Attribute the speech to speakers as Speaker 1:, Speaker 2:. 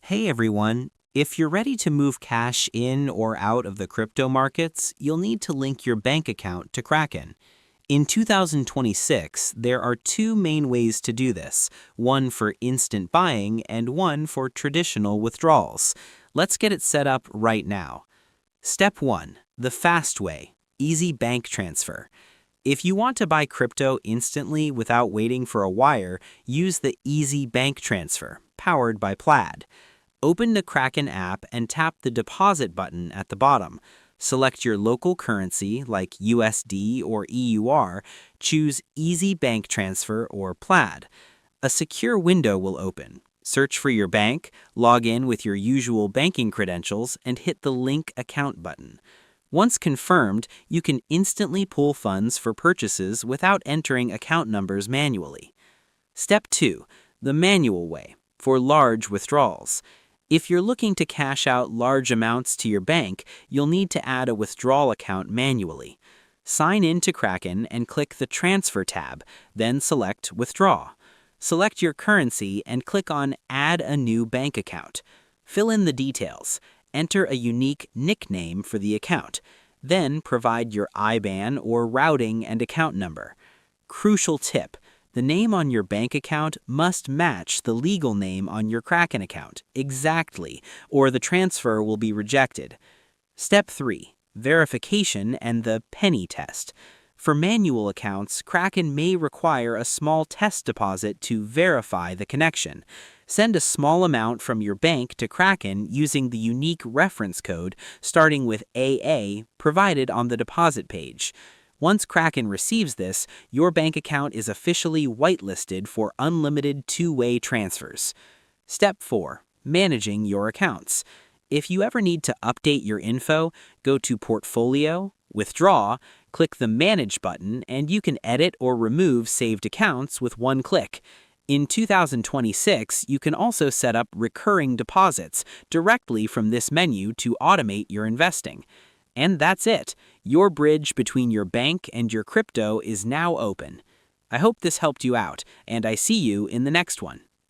Speaker 1: Hey everyone, if you're ready to move cash in or out of the crypto markets, you'll need to link your bank account to Kraken. In 2026, there are two main ways to do this, one for instant buying and one for traditional withdrawals. Let's get it set up right now. Step 1. The fast way, easy bank transfer. If you want to buy crypto instantly without waiting for a wire, use the Easy Bank Transfer, powered by Plaid. Open the Kraken app and tap the deposit button at the bottom. Select your local currency like USD or EUR, choose Easy Bank Transfer or Plaid. A secure window will open. Search for your bank, log in with your usual banking credentials, and hit the Link Account button. Once confirmed, you can instantly pull funds for purchases without entering account numbers manually. Step 2. The manual way, for large withdrawals. If you're looking to cash out large amounts to your bank, you'll need to add a withdrawal account manually. Sign in to Kraken and click the Transfer tab, then select Withdraw. Select your currency and click on Add a new bank account. Fill in the details. Enter a unique nickname for the account. Then provide your IBAN or routing and account number. Crucial tip: the name on your bank account must match the legal name on your Kraken account exactly, or the transfer will be rejected. Step 3. Verification and the penny test. For manual accounts, Kraken may require a small test deposit to verify the connection. Send a small amount from your bank to Kraken using the unique reference code starting with AA provided on the deposit page. Once Kraken receives this, your bank account is officially whitelisted for unlimited two-way transfers. Step 4. Managing your accounts. If you ever need to update your info, go to Portfolio, Withdraw, click the Manage button, and you can edit or remove saved accounts with one click. In 2026, you can also set up recurring deposits directly from this menu to automate your investing. And that's it. Your bridge between your bank and your crypto is now open. I hope this helped you out, and I see you in the next one.